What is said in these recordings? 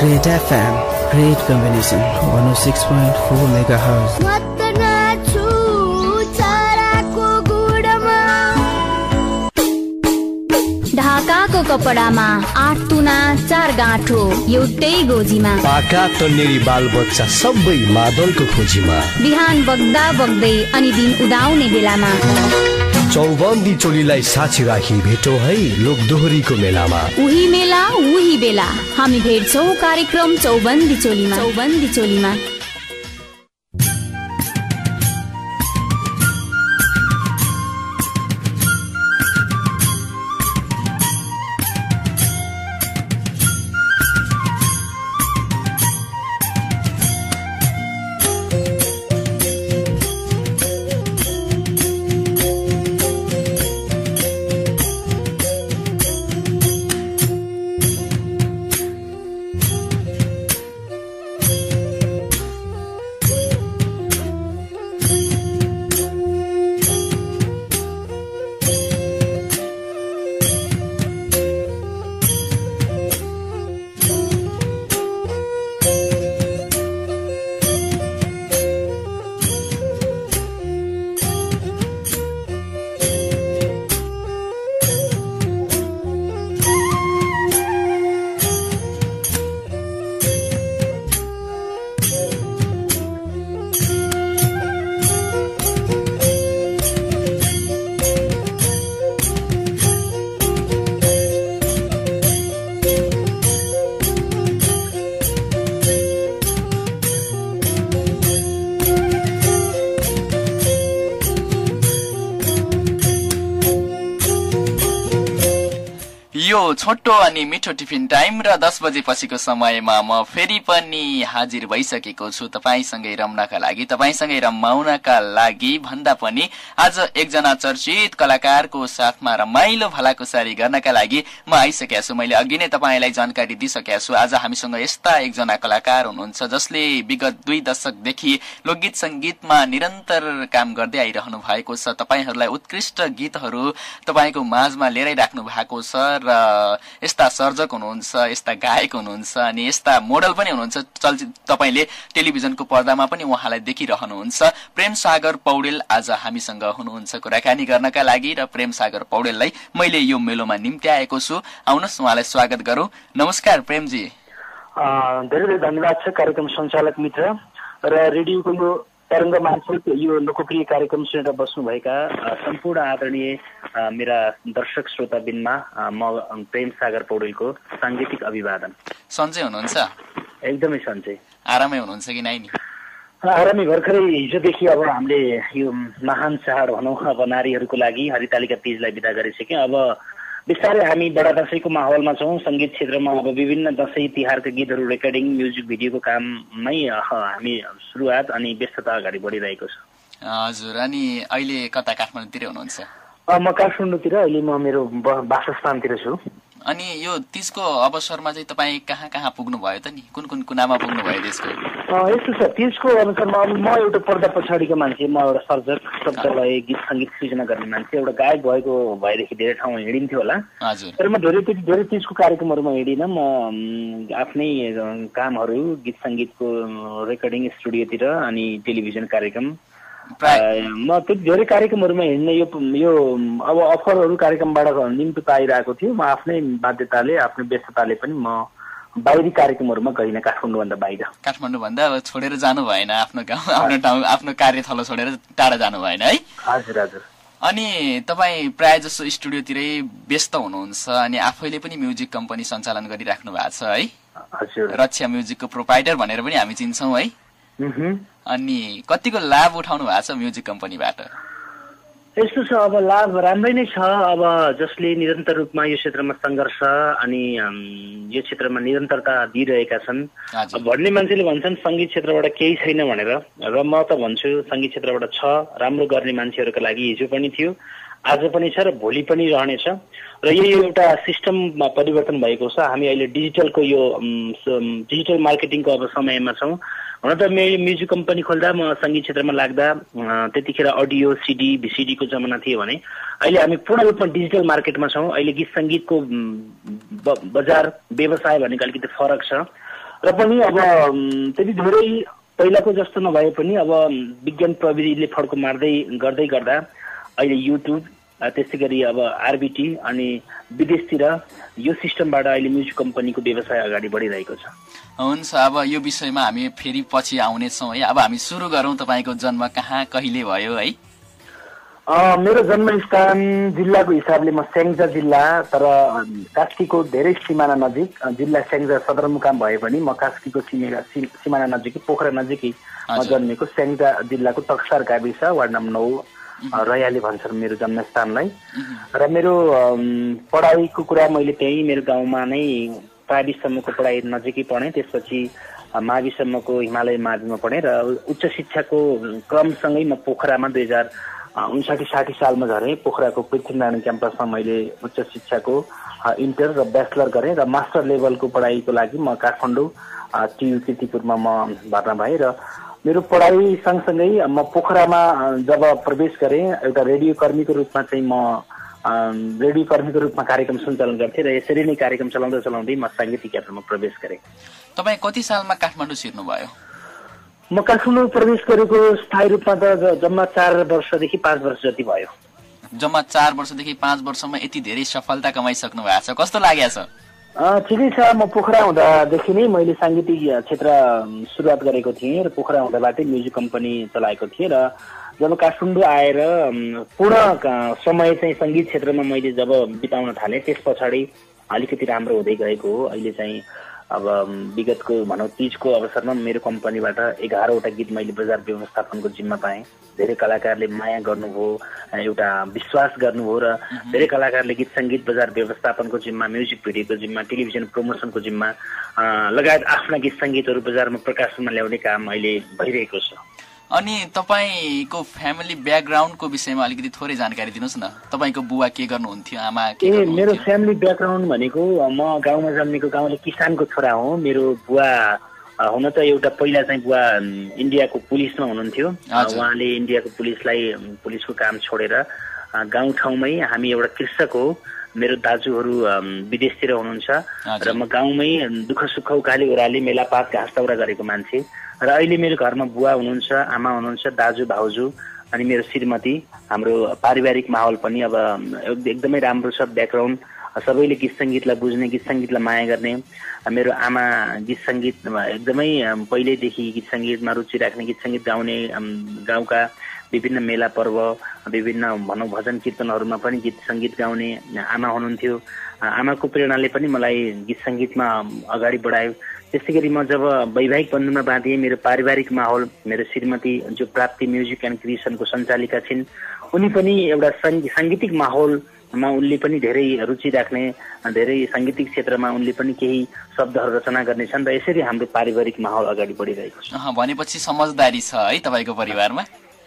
Great FM, great combination, 106.4 megahertz. ढाकाको कपडामा 8 तुना 4 गाँठो एउटै गोजीमा, पाका तन्नेरी बाल बच्चा सबै मादलको खोजीमा, बिहान बग्दा बग्दै अनि दिन उदाउने बेलामा चौबन्दी चोलीलाई साक्षी राखी भेटौ है लोकदोहोरीको मेलामा। उही मेला उही बेला हामी भेट्छौं कार्यक्रम चौबन्दी चोलीमा। छोटो अनि मिठो टिफिन टाइम र 10 बजे पछिको समयमा म फेरि पनि हाजिर भइसकेको छु तपाईसँगै रम्नका लागि, तपाईसँगै रमाउनका लागि भन्दा पनि आज एकजना चर्चित कलाकारको साथमा रमाइलो भलाकुसारी गर्नका लागि म आइसकेको छु। मैले अघि नै तपाईलाई जानकारी दिइसकेको छु। आज हामीसँग यस्ता एकजना कलाकार हुनुहुन्छ जसले विगत 2 दशकदेखि लोकगीत संगीतमा निरन्तर काम गर्दै आइरहनु भएको छ। तपाईहरूलाई उत्कृष्ट गीतहरू तपाईको माझमा ल्याइ राख्नु भएको छ र यस्ता सर्जक हुनुहुन्छ, यस्ता गायक हुनुहुन्छ अनि यस्ता मोडल पनि हुनुहुन्छ। तपाईले टेलिभिजनको पर्दामा पनि उहाँलाई देखिरहनुहुन्छ। प्रेम सागर पौडेल आज हामीसँग हुनुहुन्छ कुराकानी गर्नका लागि र प्रेम सागर पौडेललाई मैले यो मेलोमा निम्त्याएको छु। आउनुहोस् उहाँलाई स्वागत गरौँ। नमस्कार प्रेमजी। धेरै धेरै धन्यवाद छ कार्यक्रम सञ्चालक मित्र र रेडियोको यो तरङ्ग मार्फत यो लोकप्रिय कार्यक्रम सुनेर बस्नुभएका सम्पूर्ण आदरणीय मेरा दर्शक श्रोताबिनमा म प्रेम सागर पौडेलको साङ्गीतिक अभिवादन। सन्चै हुनुहुन्छ? एकदमै सन्चै। आरामै हुनुहुन्छ कि नाइ नि? आरामै। भर्खरै हिजोदेखि अब हामीले यो महान चाड भनौँ अब नारीहरूको लागि हरितालिका तीजलाई बिदा गरिसक्यौँ। अब बिस्तारै हामी बडा दशैंको माहौलमा छौँ। सङ्गीत क्षेत्रमा अब विभिन्न दशैं तिहारका गीतहरू रेकर्डिङ म्युजिक भिडियोको काममै हामी सुरुवात अनि व्यस्तता अगाडि बढिरहेको छ। हजुर। अनि अहिले कता काठमाडौँतिर हुनुहुन्छ? म काठमाडौँतिर अहिले म मेरो वासस्थानतिर छु। अनि यो तीजको अवसरमा चाहिँ तपाईँ कहाँ कहाँ पुग्नु भयो त नि? कुन कुन कुनामा पुग्नु भयो त्यसको? यस्तो छ, तीजको अवसरमा अब म एउटा पर्दा पछाडिको मान्छे, म एउटा सर्जक, शब्दलय गीत सङ्गीत सृजना गर्ने मान्छे, एउटा गायक भएको भएदेखि धेरै ठाउँ हिँडिन्थ्यो होला। हजुर। तर म धेरै तीजको कार्यक्रमहरूमा हिँडिनँ। म आफ्नै कामहरू गीत सङ्गीतको रेकर्डिङ स्टुडियोतिर अनि टेलिभिजन कार्यक्रम म त्यो धेरै कार्यक्रमहरूमा हिँड्ने यो अब अफरहरू कार्यक्रमबाट निम्तो पाइरहेको थियो। म आफ्नै बाध्यताले आफ्नै व्यस्तताले पनि म बाहिरी कार्यक्रमहरूमा गइनँ। काठमाडौँभन्दा बाहिर, काठमाडौँभन्दा छोडेर जानु भएन, आफ्नो गाउँ आफ्नो ठाउँ आफ्नो कार्यथलो छोडेर टाढा जानु भएन है? हजुर हजुर। अनि तपाईँ प्राय जसो स्टुडियोतिरै व्यस्त हुनुहुन्छ अनि आफैले पनि म्युजिक कम्पनी सञ्चालन गरिराख्नु भएको छ है? हजुर। रक्षा म्युजिकको प्रोपाइटर भनेर पनि हामी चिन्छौँ है? अनि कतिको लाभ उठाउनु भएको छ म्युजिक कम्पनीबाट? यस्तो छ, अब लाभ राम्रै नै छ। अब जसले निरन्तर रूपमा यो क्षेत्रमा सङ्घर्ष अनि यो क्षेत्रमा निरन्तरता दिइरहेका छन्। भन्ने मान्छेले भन्छन् सङ्गीत क्षेत्रबाट केही छैन भनेर, र म त भन्छु सङ्गीत क्षेत्रबाट छ। राम्रो गर्ने मान्छेहरूका लागि हिजो पनि थियो, आज पनि छ र भोलि पनि रहनेछ। र यो एउटा सिस्टममा परिवर्तन भएको छ। हामी अहिले डिजिटलको यो डिजिटल मार्केटिङको अब समयमा छौँ। हुन त मेरो म्युजिक कम्पनी खोल्दा म सङ्गीत क्षेत्रमा लाग्दा त्यतिखेर अडियो सिडी भिसिडीको जमाना थियो भने अहिले हामी पूर्ण रूपमा डिजिटल मार्केटमा छौँ। अहिले गीत सङ्गीतको बजार व्यवसाय भनेको अलिकति फरक छ र पनि अब त्यति धेरै पहिलाको जस्तो नभए पनि अब विज्ञान प्रविधिले फड्को मार्दै गर्दै गर्दा अहिले युट्युब त्यसै गरी अब आरबिटी अनि विदेशतिर यो सिस्टमबाट अहिले म्युजिक कम्पनीको व्यवसाय अगाडि बढिरहेको छ। हुन्छ, अब यो विषयमा हामी फेरि पछि आउनेछौँ है। अब हामी सुरु गरौँ, तपाईँको जन्म कहाँ कहिले भयो है? मेरो जन्मस्थान जिल्लाको हिसाबले म स्याङ्जा जिल्ला, तर कास्कीको धेरै सिमाना नजिक जिल्ला स्याङ्जा सदरमुकाम भए पनि म कास्कीको सिमाना नजिकै पोखरा नजिकै म जन्मेको स्याङ्जा जिल्लाको तक्सार गाविस वार्ड नम्बर 9 रयाली भन्छन् मेरो जन्मस्थानलाई। र मेरो पढाइको कुरा मैले त्यही मेरो गाउँमा नै प्राविसम्मको पढाइ नजिकै पढेँ, त्यसपछि माविसम्मको हिमालय माध्यममा पढेँ र उच्च शिक्षाको क्रमसँगै म पोखरामा 2059-60 सालमा झरेँ। पोखराको पृथ्वीनारायण क्याम्पसमा मैले उच्च शिक्षाको इन्टर र ब्याचलर गरेँ र मास्टर लेभलको पढाइको लागि म काठमाडौँ टियु कीर्तिपुरमा म भर्ना भएँ। र मेरो पढाइ सँगसँगै म पोखरामा जब प्रवेश गरेँ एउटा रेडियो कर्मीको रूपमा चाहिँ म कार्यक्रम सञ्चालन गर्थेँ र यसरी नै कार्यक्रम चलाउँदै म साङ्गीतिक यात्रामा प्रवेश गरेँ। तपाईँ कति सालमा काठमाडौँ छिर्नुभयो? म काठमाडौँ प्रवेश गरेको स्थायी रूपमा त जम्मा 4 वर्षदेखि 5 वर्ष जति भयो। जम्मा 4 वर्षदेखि 5 वर्षमा यति धेरै सफलता कमाइसक्नु भएको छ, कस्तो लागेको छ? ठिकै छ। म पोखरा हुँदादेखि नै मैले साङ्गीतिक क्षेत्र सुरुवात गरेको थिएँ र पोखरा हुँदाबाटै म्युजिक कम्पनी चलाएको थिएँ र जब काठमाडौँ आएर पूर्ण समय चाहिँ सङ्गीत क्षेत्रमा मैले जब बिताउन थालेँ त्यस पछाडि अलिकति राम्रो हुँदै गएको हो। अहिले चाहिँ अब विगतको भनौँ तीजको अवसरमा मेरो कम्पनीबाट 11वटा गीत मैले बजार व्यवस्थापनको जिम्मा पाएँ। धेरै कलाकारले माया गर्नुभयो, एउटा विश्वास गर्नुभयो र धेरै कलाकारले गीत सङ्गीत बजार व्यवस्थापनको जिम्मा, म्युजिक भिडियोको जिम्मा, टेलिभिजन प्रमोसनको जिम्मा लगायत आफ्ना गीत सङ्गीतहरू बजारमा प्रकाशनमा ल्याउने काम अहिले भइरहेको छ। अनि तपाईँको फ्यामिली ब्याकग्राउन्डको विषयमा अलिकति थोरै जानकारी दिनुहोस् न। तपाईँको बुवा के गर्नुहुन्थ्यो, आमा के गर्नुहुन्थ्यो? मेरो फ्यामिली ब्याकग्राउन्ड भनेको म गाउँमा जन्मेको गाउँले किसानको छोरा हो। मेरो बुवा हुन त एउटा पहिला चाहिँ बुवा इन्डियाको पुलिसमा हुनुहुन्थ्यो। उहाँले इन्डियाको पुलिसको काम छोडेर गाउँठाउँमै, हामी एउटा कृषक हो, मेरो दाजुहरू विदेशतिर हुनुहुन्छ र म गाउँमै दुःख सुख उकाली ओह्राली मेलापात घाँस दाउरा गरेको मान्छे। र अहिले मेरो घरमा बुवा हुनुहुन्छ, आमा हुनुहुन्छ, दाजु भाउजू अनि मेरो श्रीमती। हाम्रो पारिवारिक माहौल पनि अब एकदमै राम्रो छ। ब्याकग्राउन्ड सबैले गीत सङ्गीतलाई बुझ्ने, गीत सङ्गीतलाई माया गर्ने। मेरो आमा गीत सङ्गीत एकदमै पहिल्यैदेखि गीत सङ्गीतमा रुचि राख्ने, गीत सङ्गीत गाउने, गाउँका विभिन्न मेला पर्व, विभिन्न भनौँ भजन कीर्तनहरूमा पनि गीत सङ्गीत गाउने आमा हुनुहुन्थ्यो। आमाको प्रेरणाले पनि मलाई गीत सङ्गीतमा अगाडि बढायो। त्यसै गरी म जब वैवाहिक बन्धनमा बाँधिएँ, मेरो पारिवारिक माहौल, मेरो श्रीमती जो प्राप्ति म्युजिक एन्ड क्रिएसनको सञ्चालिका छिन्, उनी पनि एउटा साङ्गीतिक माहौलमा उनले पनि धेरै रुचि राख्ने, धेरै साङ्गीतिक क्षेत्रमा उनले पनि केही शब्दहरू रचना गर्नेछन् र यसरी हाम्रो पारिवारिक माहौल अगाडि बढिरहेको छ। भनेपछि समझदारी छ है तपाईँको परिवारमा?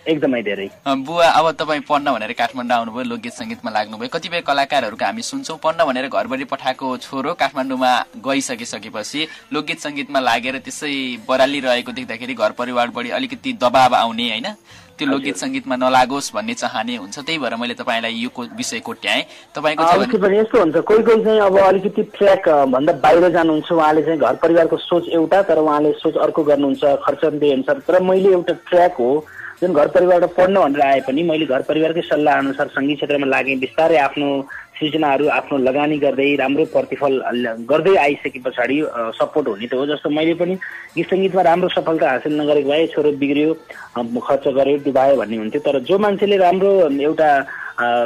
एकदमै धेरै। बुवा, अब तपाईँ पढ्न भनेर काठमाडौँ आउनुभयो, लोकगीत सङ्गीतमा लाग्नुभयो। कतिपय कलाकारहरूको हामी सुन्छौँ पढ्न भनेर घरभरि पठाएको छोरो काठमाडौँमा गइसकेपछि लोकगीत सङ्गीतमा लागेर त्यसै बरालिरहेको देख्दाखेरि घर परिवारबाट अलिकति दबाब आउने, होइन, त्यो लोकगीत सङ्गीतमा नलागोस् भन्ने चाहने हुन्छ। त्यही भएर मैले तपाईँलाई यो विषय कोट्याएँ। तपाईँको यस्तो हुन्छ, कोही चाहिँ अब अलिकति ट्र्याक भन्दा बाहिर जानुहुन्छ, उहाँले चाहिँ घर परिवारको सोच एउटा तर उहाँले सोच अर्को गर्नुहुन्छ, खर्च दिए अनुसार। तर मैले एउटा ट्र्याक हो जुन घर परिवारबाट पढ्न भनेर आए पनि मैले घर परिवारकै सल्लाह अनुसार सङ्गीत क्षेत्रमा लागेँ। बिस्तारै आफ्नो सृजनाहरू आफ्नो लगानी गर्दै राम्रो प्रतिफल गर्दै आइसके पछाडि सपोर्ट हुने त हो। जस्तो मैले पनि गीत सङ्गीतमा राम्रो सफलता हासिल नगरेको भए छोरो बिग्रियो, खर्च गर्यो, डुबायो भन्ने हुन्थ्यो। तर जो मान्छेले राम्रो एउटा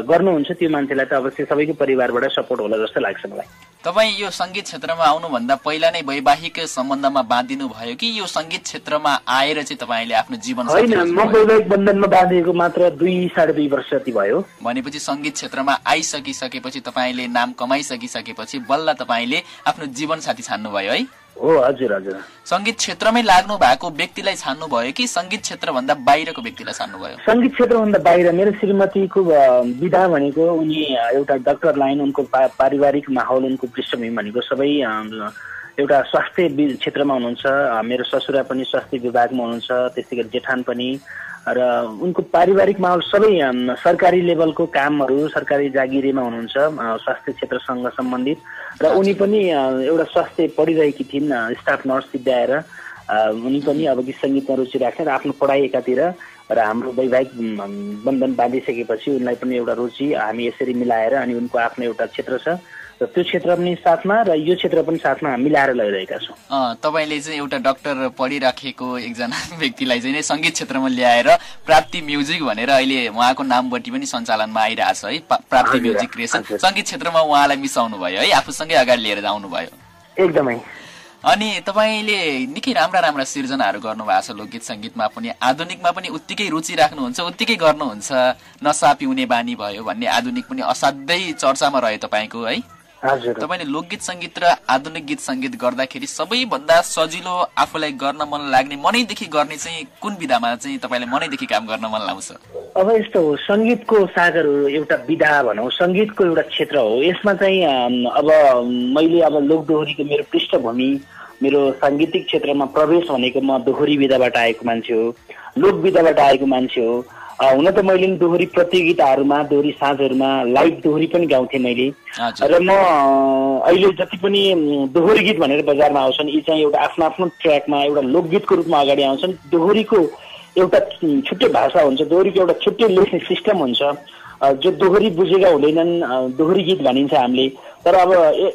गर्नुहुन्छ त्यो मान्छेलाई त अवश्य सबैको परिवारबाट सपोर्ट होला जस्तो लाग्छ मलाई। तपाईँ यो सङ्गीत क्षेत्रमा आउनुभन्दा पहिला नै वैवाहिक सम्बन्धमा बाँधिनु भयो कि यो सङ्गीत क्षेत्रमा आएर चाहिँ तपाईँले आफ्नो जीवन? होइन, म वैवाहिक बन्धनमा बाँधिएको मात्र 2-2.5 वर्ष जति भयो। भनेपछि सङ्गीत क्षेत्रमा आइसकिसकेपछि, तपाईँले नाम कमाइसकिसकेपछि बल्ल तपाईँले आफ्नो जीवनसाथी छान्नुभयो है? हो, हजुर हजुर। सङ्गीत क्षेत्रमै लाग्नु भएको व्यक्तिलाई छान्नुभयो कि सङ्गीत क्षेत्रभन्दा बाहिरको व्यक्तिलाई छान्नुभयो? सङ्गीत क्षेत्रभन्दा बाहिर। मेरो श्रीमतीको विधा भनेको उनी एउटा डक्टर लाइन, उनको पारिवारिक माहौल, उनको पृष्ठभूमि भनेको सबै एउटा स्वास्थ्य क्षेत्रमा हुनुहुन्छ, मेरो ससुरा पनि स्वास्थ्य विभागमा हुनुहुन्छ, त्यसै गरी जेठान पनि, र उनको पारिवारिक माहौल सबै सरकारी लेभलको कामहरू सरकारी जागिरीमा हुनुहुन्छ, स्वास्थ्य क्षेत्रसँग सम्बन्धित, र उनी पनि एउटा स्वास्थ्य पढिरहेकी थिइन्, स्टाफ नर्स सिद्ध्याएर उनी पनि अब गीत सङ्गीतमा रुचि राख्छन् र आफ्नो पढाइ एकातिर र हाम्रो वैवाहिक बन्धन बाँधिसकेपछि उनलाई पनि एउटा रुचि हामी यसरी मिलाएर अनि उनको आफ्नो एउटा क्षेत्र छ र त्यो क्षेत्र पनि साथमा र यो क्षेत्र पनि साथमा मिलाएर लैरहेका छौँ। तपाईँले चाहिँ एउटा डाक्टर पढिराखेको एकजना व्यक्तिलाई चाहिँ नै सङ्गीत क्षेत्रमा ल्याएर प्राप्ति म्युजिक भनेर अहिले उहाँको नामबटी पनि सञ्चालनमा आइरहेछ है, प्राप्ति म्युजिक क्रिएसन। सङ्गीत क्षेत्रमा उहाँलाई मिसाउनु भयो है, आफूसँगै अगाडि लिएर जाउनु भयो। एकदमै। अनि तपाईँले निकै राम्रा सिर्जनाहरू गर्नुभएको छ लोकगीत सङ्गीतमा पनि, आधुनिकमा पनि उत्तिकै रुचि राख्नुहुन्छ, उत्तिकै गर्नुहुन्छ। नसा पिउने बानी भयो भन्ने आधुनिक पनि असाध्यै चर्चामा रह्यो तपाईँको है। तपाईँले लोकगीत सङ्गीत र आधुनिक गीत सङ्गीत गर्दाखेरि सबैभन्दा सजिलो आफूलाई गर्न मन लाग्ने, मनैदेखि गर्ने चाहिँ कुन विधामा चाहिँ तपाईँलाई मनैदेखि काम गर्न मन लाग्छ? अब यस्तो हो, सङ्गीतको सागर हो, एउटा विधा भनौँ, सङ्गीतको एउटा क्षेत्र हो। यसमा चाहिँ अब मैले अब लोकदोहोरीको मेरो पृष्ठभूमि, मेरो साङ्गीतिक क्षेत्रमा प्रवेश भनेको म दोहोरी विधाबाट आएको मान्छे हो, लोक विधाबाट आएको मान्छे हो। हुन त मैले दोहोरी प्रतियोगिताहरूमा, दोहोरी साँझहरूमा लाइभ दोहोरी पनि गाउँथेँ मैले, र म अहिले जति पनि दोहोरी गीत भनेर बजारमा आउँछन् यी चाहिँ एउटा आफ्नो आफ्नो ट्र्याकमा एउटा लोकगीतको रूपमा अगाडि आउँछन्। दोहोरीको एउटा छुट्टै भाषा हुन्छ, दोहोरीको एउटा छुट्टै लेख्ने सिस्टम हुन्छ, जो दोहोरी बुझेका हुँदैनन् दोहोरी गीत भनिन्छ हामीले। तर अब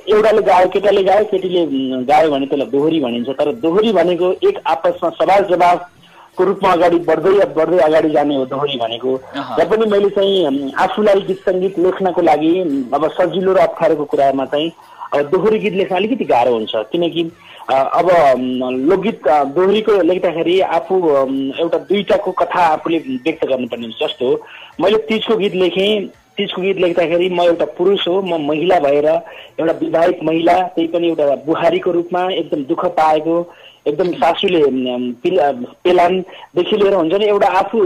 एउटाले गायो, केटाले गायो, केटीले गायो भने त्यसलाई दोहोरी भनिन्छ। तर दोहोरी भनेको एक आपसमा सवाल जवाबको रूपमा अगाडि बढ्दै अगाडि जाने हो दोहोरी भनेको। र पनि मैले चाहिँ आफूलाई गीत सङ्गीत लेख्नको लागि अब सजिलो र अप्ठ्यारोको कुरामा चाहिँ अब दोहोरी गीत लेख्न अलिकति गाह्रो हुन्छ, किनकि अब लोकगीत दोहोरीको लेख्दाखेरि आफू एउटा दुईटाको कथा आफूले व्यक्त गर्नुपर्ने हुन्छ। जस्तो मैले तीजको गीत लेखेँ, तीजको गीत लेख्दाखेरि म एउटा पुरुष हो, म महिला भएर एउटा विवाहित महिला, त्यही पनि एउटा बुहारीको रूपमा एकदम दुःख पाएको, एकदम सासूले पेलानदेखि लिएर हुन्छ नि, एउटा आफू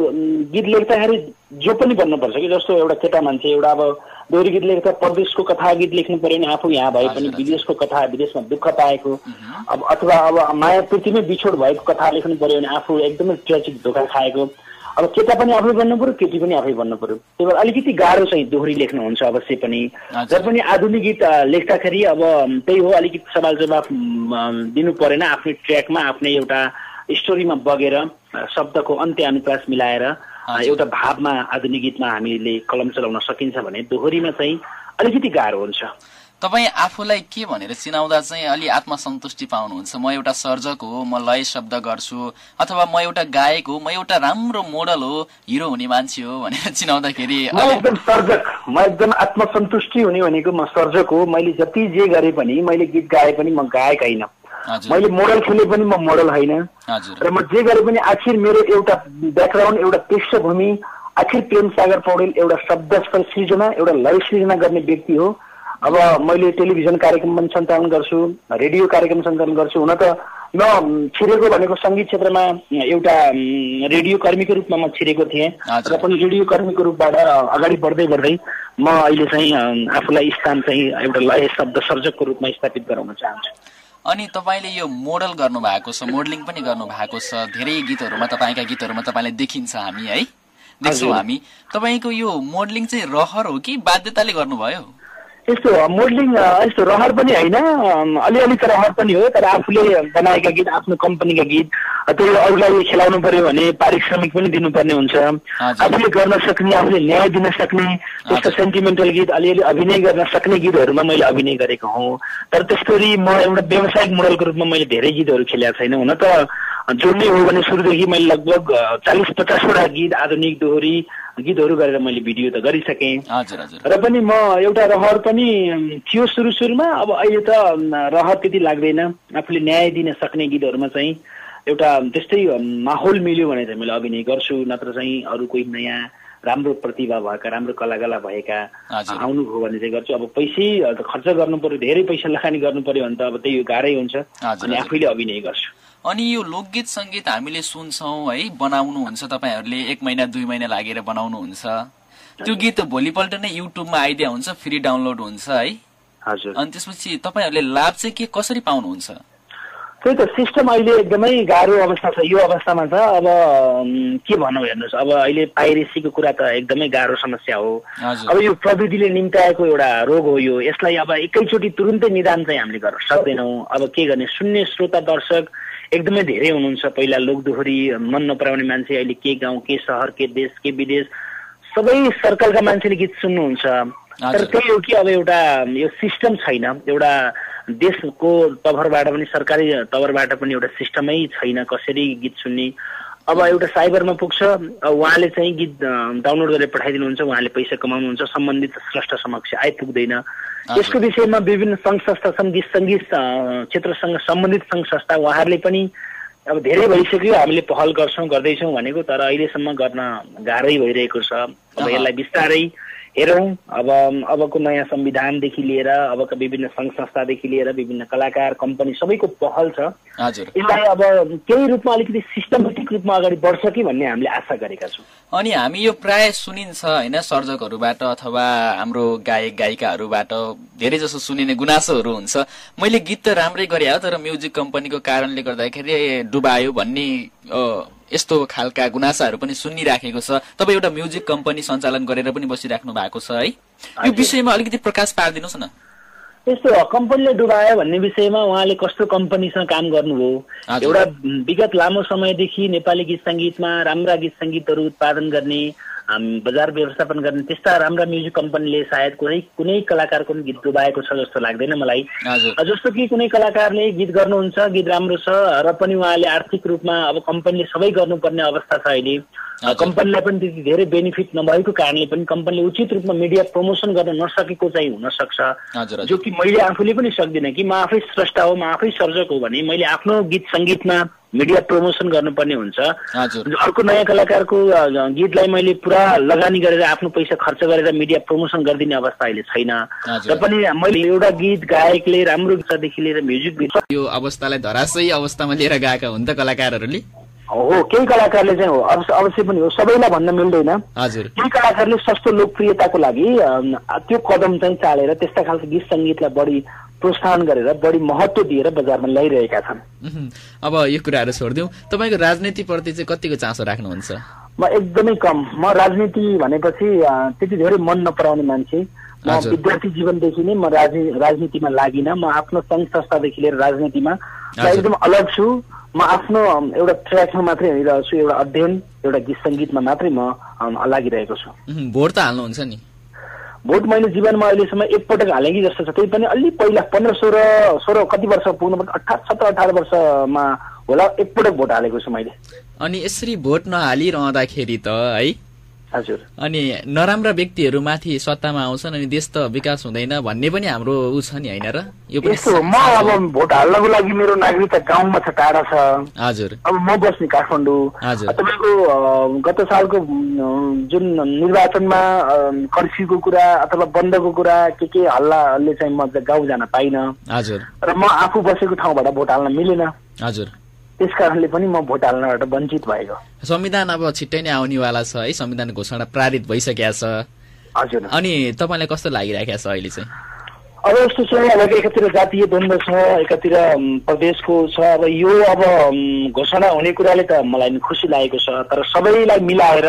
गीत लेख्दाखेरि जो पनि भन्नुपर्छ कि जस्तो एउटा केटा मान्छे एउटा अब दोहोरी गीत लेख्दा परदेशको कथा गीत लेख्नु पर्यो नि, आफू यहाँ भए पनि विदेशको कथा, विदेशमा दुःख पाएको, अब अथवा अब माया प्रीतिमै बिछोड भएको कथा लेख्नु पर्यो भने आफू एकदमै ट्रेजिक धोका खाएको, अब केटा पनि आफै भन्नु पर्यो, केटी पनि आफै भन्नु पर्यो। त्यही भएर अलिकति गाह्रो चाहिँ दोहोरी लेख्नुहुन्छ अवश्य पनि। र पनि आधुनिक गीत लेख्दाखेरि अब त्यही हो, अलिकति सवाल जवाब दिनु परेन, आफ्नै ट्र्याकमा आफ्नै एउटा स्टोरीमा बगेर शब्दको अन्त्य अनुप्रास मिलाएर एउटा भावमा आधुनिक गीतमा हामीले कलम चलाउन सकिन्छ भने दोहोरीमा चाहिँ अलिकति गाह्रो हुन्छ। तपाईँ आफूलाई के भनेर चिनाउँदा चाहिँ अलि आत्मसन्तुष्टि पाउनुहुन्छ? म एउटा सर्जक हो, म लय शब्द गर्छु, अथवा म एउटा गायक हो, म एउटा राम्रो मोडल हो, हिरो हुने मान्छे हो भनेर चिनाउँदाखेरि? म एकदम सर्जक, म एकदम आत्मसन्तुष्टि हुने भनेको म सर्जक हो। मैले जति जे गरे पनि, मैले गीत गाए पनि म गायक होइन, मैले मोडल खेले पनि म मोडल होइन, र म जे गरे पनि आखिर मेरो एउटा ब्याकग्राउन्ड, एउटा पृष्ठभूमि, आखिर प्रेम सागर पौडेल एउटा शब्द सृजना, एउटा लय सृजना गर्ने व्यक्ति हो। अब मैले टेलिभिजन कार्यक्रम पनि सञ्चालन गर्छु, रेडियो कार्यक्रम सञ्चालन गर्छु। हुन त म छिरेको भनेको सङ्गीत क्षेत्रमा एउटा रेडियो कर्मीको रूपमा म छिरेको थिएँ, र पनि रेडियो कर्मीको रूपबाट अगाडि बढ्दै म अहिले चाहिँ आफूलाई स्थान चाहिँ एउटा लय शब्द सर्जकको रूपमा स्थापित गराउन चाहन्छु। अनि तपाईँले यो मोडल गर्नु भएको छ, मोडलिङ पनि गर्नु भएको छ, धेरै गीतहरूमा तपाईँका गीतहरूमा तपाईँलाई देखिन्छ हामी है, देख्छौँ हामी। तपाईँको यो मोडलिङ चाहिँ रहर हो कि बाध्यताले गर्नुभयो? यस्तो मोडलिङ यस्तो रहर पनि होइन, अलिअलि त रहर पनि हो, तर आफूले बनाएका गीत, आफ्नो कम्पनीका गीत, त्यही अरूलाई खेलाउनु पर्यो भने पारिश्रमिक पनि दिनुपर्ने हुन्छ। आफूले गर्न सक्ने, आफूले न्याय दिन सक्ने त्यस्तो सेन्टिमेन्टल गीत, अलिअलि अभिनय गर्न सक्ने गीतहरूमा मैले अभिनय गरेको हुँ। तर त्यसरी म एउटा व्यावसायिक मोडलको रूपमा मैले धेरै गीतहरू खेलेको छैन। हुन त जोड्ने हो भने सुरुदेखि मैले लगभग 40-50वटा गीत, आधुनिक दोहोरी गीतहरू गरेर मैले भिडियो त गरिसकेँ। र पनि म एउटा रहर पनि थियो सुरुमा, अब अहिले त रहर त्यति लाग्दैन। आफूले न्याय दिन सक्ने गीतहरूमा चाहिँ एउटा त्यस्तै माहौल मिल्यो भने चाहिँ मैले अभिनय गर्छु, नत्र चाहिँ अरू कोही नयाँ राम्रो प्रतिभा भएका, राम्रो कलाकार भएका आउनुभयो भने चाहिँ गर्छु। अब पैसै खर्च गर्नु पर्यो, धेरै पैसा लगानी गर्नु पर्यो भने त अब त्यही गाह्रै हुन्छ, अनि आफैले अभिनय गर्छु। अनि यो लोकगीत सङ्गीत हामीले सुन्छौँ है, बनाउनुहुन्छ तपाईँहरूले, 1 महिना 2 महिना लागेर बनाउनुहुन्छ, त्यो गीत भोलिपल्ट नै युट्युबमा आइदिया हुन्छ, फ्री डाउनलोड हुन्छ है, हजुर। अनि त्यसपछि तपाईहरुले लाभ चाहिँ के कसरी पाउनुहुन्छ? त्यही त सिस्टम अहिले एकदमै गाह्रो अवस्था छ। यो अवस्थामा त अब के भनौँ हेर्नुहोस्, अब अहिले पाइरेसीको कुरा त एकदमै गाह्रो समस्या हो। अब यो प्रविधिले निम्त्याएको एउटा रोग हो यो। यसलाई अब एकैचोटि तुरुन्तै निदान चाहिँ हामीले गर्न सक्दैनौँ। अब के गर्ने, सुन्ने श्रोता दर्शक एकदमै धेरै हुनुहुन्छ। पहिला लोकदोहोरी मन नपराउने मान्छे अहिले के गाउँ के सहर के देश के विदेश सबै सर्कलका मान्छेले गीत सुन्नुहुन्छ। तर त्यही हो कि अब एउटा यो सिस्टम छैन, एउटा देशको तभरबाट पनि सरकारी तभरबाट पनि एउटा सिस्टमै छैन कसरी गीत सुन्ने। अब एउटा साइबरमा पुग्छ, उहाँले चाहिँ गीत डाउनलोड गरेर पठाइदिनुहुन्छ, उहाँले पैसा कमाउनुहुन्छ, सम्बन्धित स्रष्टा समक्ष आइपुग्दैन। यसको विषयमा विभिन्न सङ्घ संस्था छन्, गीत सङ्गीत क्षेत्रसँग सम्बन्धित सङ्घ संस्था, उहाँहरूले पनि अब धेरै भइसक्यो हामीले पहल गर्दैछौँ भनेको, तर अहिलेसम्म गर्न गाह्रै भइरहेको छ। अब यसलाई बिस्तारै हेरौँ। अबको नयाँ संविधानदेखि लिएर अबका विभिन्न सङ्घ संस्थादेखि लिएर विभिन्न कलाकार कम्पनी सबैको पहल छ। यसलाई अब केही रूपमा अलिकति सिस्टमेटिक रूपमा अगाडि बढ्छ कि भन्ने हामीले आशा गरेका छौँ। अनि हामी यो प्राय सुनिन्छ होइन, सर्जकहरूबाट अथवा हाम्रो गायक गायिकाहरूबाट धेरै जसो सुनिने गुनासोहरू हुन्छ, मैले गीत त राम्रै गरे हो तर म्युजिक कम्पनीको कारणले गर्दाखेरि डुबायो भन्ने यस्तो खालका गुनासाहरू पनि सुनिराखेको छ। तपाईँ एउटा म्युजिक कम्पनी सञ्चालन गरेर पनि बसिराख्नु भएको छ है, यो विषयमा अलिकति प्रकाश पारिदिनुहोस् न। यस्तो कम्पनीले डुबायो भन्ने विषयमा उहाँले कस्तो कम्पनीसँग काम गर्नुभयो? एउटा विगत लामो समयदेखि नेपाली गीत सङ्गीतमा राम्रा गीत सङ्गीतहरू उत्पादन गर्ने, बजार व्यवस्थापन गर्ने त्यस्ता राम्रा म्युजिक कम्पनीले सायद कुनै कलाकारको गीत डुबाएको छ जस्तो लाग्दैन मलाई। जस्तो कि कुनै कलाकारले गीत गर्नुहुन्छ, गीत राम्रो छ र पनि उहाँले आर्थिक रूपमा अब कम्पनीले सबै गर्नुपर्ने अवस्था छ अहिले। कम्पनीलाई पनि त्यति धेरै बेनिफिट नभएको कारणले पनि कम्पनीले उचित रूपमा मिडिया प्रमोसन गर्न नसकेको चाहिँ हुन सक्छ, जो कि मैले आफूले पनि सक्दिनँ कि म आफै स्रष्टा हो, म आफै सर्जक हो भने मैले आफ्नो गीत सङ्गीतमा मिडिया प्रमोसन गर्नुपर्ने हुन्छ। अर्को नयाँ कलाकारको गीतलाई मैले पुरा लगानी गरेर आफ्नो पैसा खर्च गरेर मिडिया प्रमोसन गरिदिने अवस्था अहिले छैन। र पनि मैले एउटा गीत गायकले राम्रो गीतदेखि लिएर म्युजिक यो अवस्थालाई धराशयी अवस्थामा लिएर गएका हुन् त कलाकारहरूले। हो, केही कलाकारले चाहिँ हो, अवश्य पनि हो, सबैलाई भन्न मिल्दैन। केही कलाकारले सस्तो लोकप्रियताको लागि त्यो कदम चाहिँ चालेर त्यस्ता खालको गीत सङ्गीतलाई बढी प्रोत्साहन गरेर बढी महत्त्व दिएर बजारमा ल्याइरहेका छन्। अब यो कुराहरू छोडिदिउँ, तपाईँको राजनीतिप्रति चाहिँ कतिको चासो राख्नुहुन्छ? म एकदमै कम। म राजनीति भनेपछि त्यति धेरै मन नपराउने मान्छे। म विद्यार्थी जीवनदेखि नै म राजनीतिमा लागिनँ। म आफ्नो सङ्घ संस्थादेखि लिएर राजनीतिमा एकदम अलग छु। म आफ्नो एउटा ट्र्याकमा मात्रै हिँडिरहेको छु, एउटा अध्ययन एउटा गीत सङ्गीतमा मात्रै म लागिरहेको छु। भोट त हाल्नुहुन्छ नि? भोट मैले जीवनमा अहिलेसम्म एकपटक हालेँ कि जस्तो छ, त्यही पनि अलि पहिला 15-16 कति वर्ष पुग्नु 17-18 वर्षमा होला एकपटक भोट हालेको छु मैले। अनि यसरी भोट नहालिरहँदाखेरि त है हजुर, अनि नराम्रा व्यक्तिहरू माथि सत्तामा आउँछन् अनि देश त विकास हुँदैन भन्ने पनि हाम्रो उ छ नि होइन र? यो पनि म अब भोट हाल्नको लागि मेरो नागरिकता गाउँमा छ, टाढा छ। हजुर। अब म बस्ने काठमाडौँ। तपाईँको गत सालको जुन निर्वाचनमा कर्फ्यूको कुरा अथवा बन्दको कुरा के हल्लाले चाहिँ म गाउँ जान पाइनँ। हजुर। र म आफू बसेको ठाउँबाट भोट हाल्न मिलेन। हजुर। त्यस कारणले पनि म भोट हाल्नबाट वञ्चित भएको। संविधान अब छिट्टै नै आउनेवाला छ है, संविधान घोषणा पारित भइसकेको छ। हजुर। अनि तपाईँलाई कस्तो लागिरहेको छ अहिले चाहिँ? अब यस्तो छ, अब एकातिर जातीय द्वन्द्व छ, एकातिर प्रदेशको छ। अब यो अब घोषणा हुने कुराले त मलाई खुसी लागेको छ, तर सबैलाई मिलाएर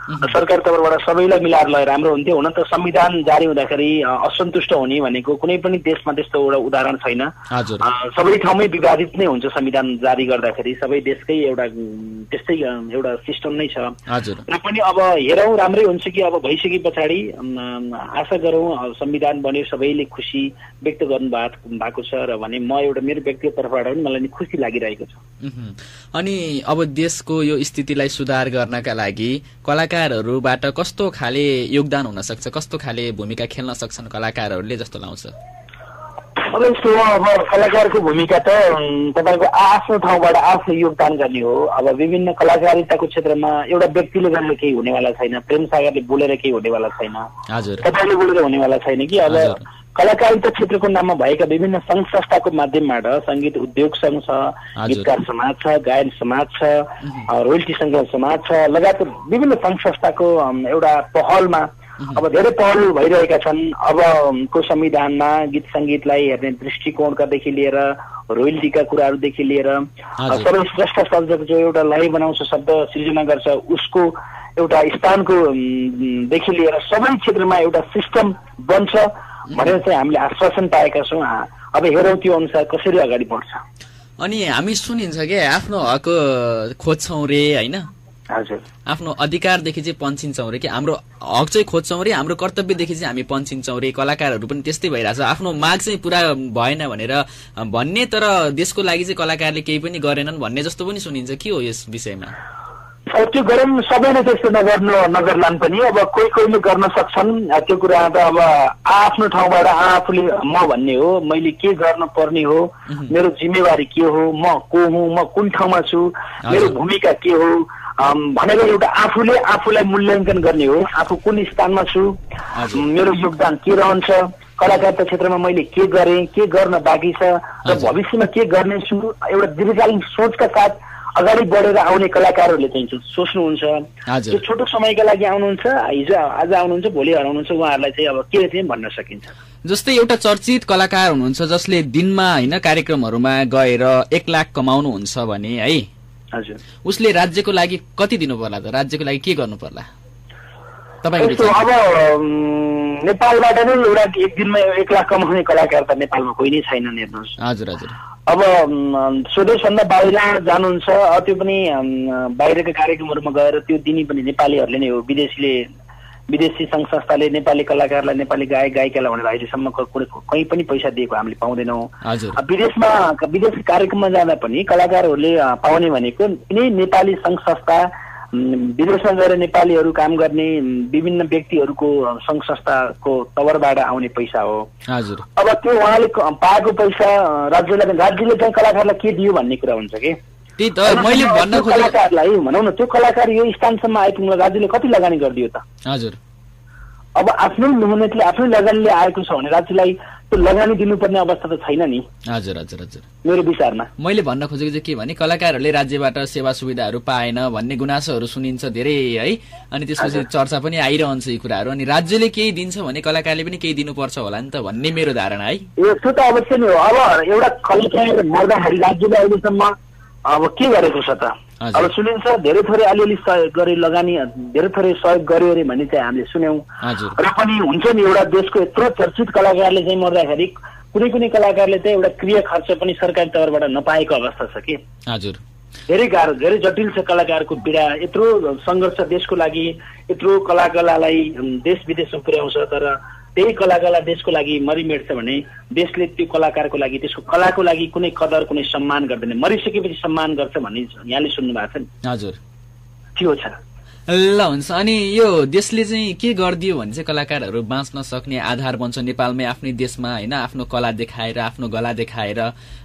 सरकार तर्फबाट सबैलाई मिलाएर लगे राम्रो हुन्थ्यो। हुन त संविधान जारी हुँदाखेरि असन्तुष्ट हुने भनेको कुनै पनि देशमा त्यस्तो एउटा उदाहरण छैन। सबै ठाउँमै विवादित नै हुन्छ संविधान जारी गर्दाखेरि, सबै देशकै एउटा त्यस्तै एउटा सिस्टम नै छ। र पनि अब हेरौँ राम्रै हुन्छ कि अब भइसके पछाडि आशा गरौँ संविधान बन्यो, सबैले खुसी व्यक्त गर्नु भएको छ र भने म एउटा मेरो व्यक्तिगत तर्फबाट पनि मलाई खुसी लागिरहेको छ। अनि अब देशको यो स्थितिलाई सुधार गर्नका लागि कलाकारहरूबाट कस्तो खाले योगदान हुन सक्छ, कस्तो खाले भूमिका खेल्न सक्छन् कलाकारहरूले जस्तो लाग्छ? अब यस्तो अब कलाकारको भूमिका त तपाईँको आफ्नो ठाउँबाट आफ्नो योगदान गर्ने हो। अब विभिन्न कलाकारिताको क्षेत्रमा एउटा व्यक्तिले गरेर केही हुनेवाला छैन, प्रेम सागरले बोलेर केही हुनेवाला छैन, तपाईँले बोलेर हुनेवाला छैन कि। अब कलाकारिता क्षेत्रको नाममा भएका विभिन्न सङ्घ संस्थाको माध्यमबाट सङ्गीत उद्योग सङ्घ छ, गीतकार समाज छ, गायन समाज छ, रोयल्टी सङ्घ समाज छ, लगायत विभिन्न सङ्घ संस्थाको एउटा पहलमा अब धेरै पहल भइरहेका छन्। अबको संविधानमा गीत सङ्गीतलाई हेर्ने दृष्टिकोणकादेखि लिएर रोयल्टीका कुराहरूदेखि लिएर सबै श्रेष्ठ सर्जक जो एउटा लय बनाउँछ, शब्द सिर्जना गर्छ, उसको एउटा स्थानको देखि लिएर सबै क्षेत्रमा एउटा सिस्टम बन्छ भनेर चाहिँ हामीले आश्वासन पाएका छौँ। अब हेरौँ त्यो अनुसार कसरी अगाडि बढ्छ। अनि हामी सुनिन्छ क्या आफ्नो हक खोज्छौँ रे होइन, हजुर, आफ्नो अधिकारदेखि चाहिँ पन्छिन्छौँ रे कि हाम्रो हक चाहिँ खोज्छौँ रे, हाम्रो कर्तव्यदेखि चाहिँ हामी पन्छिन्छौँ रे। कलाकारहरू पनि त्यस्तै भइरहेछ, आफ्नो माग चाहिँ पुरा भएन भनेर भन्ने, तर देशको लागि चाहिँ कलाकारले केही पनि गरेनन् भन्ने जस्तो पनि सुनिन्छ। के हो यस विषयमा? त्यो गरौँ, सबैले त्यस्तो नगर्लान् पनि। अब कोहीले गर्न सक्छन् त्यो कुरा त अब आफ्नो ठाउँबाट आफूले म भन्ने हो, मैले के गर्न पर्ने हो, मेरो जिम्मेवारी के हो, म को हुँ, म कुन ठाउँमा छु, मेरो भूमिका के हो भनेर एउटा आफूले आफूलाई मूल्याङ्कन गर्ने हो। आफू कुन स्थानमा छु, मेरो योगदान के रहन्छ, कलाकारिता क्षेत्रमा मैले के गरेँ, के गर्न बाँकी छ र भविष्यमा के गर्नेछु, एउटा दीर्घकालीन सोचका साथ अगाडि बढेर आउने कलाकारहरूले चाहिँ सोच्नुहुन्छ। त्यो छोटो समयका लागि आउनुहुन्छ, हिजो आज आउनुहुन्छ, भोलि हराउनुहुन्छ, उहाँहरूलाई चाहिँ अब के चाहिँ भन्न सकिन्छ। जस्तै एउटा चर्चित कलाकार हुनुहुन्छ जसले दिनमा होइन कार्यक्रमहरूमा गएर 1 लाख कमाउनुहुन्छ भने है, हजुर, उसले राज्यको लागि कति दिनु पर्ला त? राज्यको लागि के गर्नु पर्ला तपाईको विचार? अब नेपालबाट नै एउटा एक दिनमा 1 लाख कमाउने कलाकार त नेपालमा कोही नै छैनन्, हेर्नुहोस्। हजुर हजुर। अब स्वदेशभन्दा बाहिर जानुहुन्छ, त्यो पनि बाहिरका कार्यक्रमहरूमा गएर त्यो दिने पनि नेपालीहरूले नै हो। विदेशी सङ्घ संस्थाले नेपाली कलाकारलाई, नेपाली गायक गायिकालाई भनेर अहिलेसम्म कहीँ पनि पैसा दिएको हामीले पाउँदैनौँ। विदेशी कार्यक्रममा जाँदा पनि कलाकारहरूले पाउने भनेको यिनै नेपाली सङ्घ संस्था, विदेशमा गएर नेपालीहरू काम गर्ने विभिन्न व्यक्तिहरूको सङ्घ संस्थाको तवरबाट आउने पैसा हो। हजुर। अब त्यो उहाँले पाएको पैसा राज्यले चाहिँ कलाकारलाई के दियो भन्ने कुरा हुन्छ कि त्यही त मैले भन्न खोजेको। कलाकारलाई भनौँ न, त्यो कलाकार यो स्थानसम्म आइपुग्न राज्यले कति लगानी गरिदियो त? हजुर। अब आफ्नै मेहनतले आफ्नै लगानीले आएको छ भने राज्यलाई त्यो लगानी दिनुपर्ने अवस्था त छैन नि। हजुर हजुर हजुर। मेरो विचारमा मैले भन्न खोजेको चाहिँ के भने कलाकारहरूले राज्यबाट सेवा सुविधाहरू पाएन भन्ने गुनासोहरू सुनिन्छ धेरै है, अनि त्यसपछि चर्चा पनि आइरहन्छ यी कुराहरू, अनि राज्यले केही दिन्छ भने कलाकारले पनि केही दिनुपर्छ होला नि त भन्ने मेरो धारणा है। त्यो त अवश्य नै हो। अब एउटा कलाकार मर्दाखेरि राज्यले अहिलेसम्म अब के गरेको छ त? अब सुनिन्छ धेरै थोरै अलिअलि सहयोग गरे, लगानी धेरै थोरै सहयोग गर्यो अरे भन्ने चाहिँ हामीले सुन्यौँ। र पनि हुन्छ नि, एउटा देशको यत्रो चर्चित कलाकारले चाहिँ मर्दाखेरि कुनै कलाकारले चाहिँ एउटा क्रिया खर्च पनि सरकारी तवरबाट नपाएको अवस्था छ कि। हजुर। धेरै गाह्रो, धेरै जटिल छ कलाकारको पीडा। यत्रो सङ्घर्ष देशको लागि, यत्रो कलालाई देश विदेशमा पुर्याउँछ, तर त्यही कलाकार देशको लागि मरिमेट्छ भने देशले त्यो कलाकारको लागि, त्यसको कलाको लागि कुनै कदर, कुनै सम्मान गर्दैन। मरिसकेपछि सम्मान गर्छ भन्ने यहाँले सुन्नु भएको छ नि। हजुर। त्यो छ। ल हुन्छ। अनि यो देशले चाहिँ के गरिदियो भने चाहिँ कलाकारहरू बाँच्न सक्ने आधार बन्छ नेपालमै, आफ्नै देशमा होइन, आफ्नो कला देखाएर, आफ्नो गला देखाएर,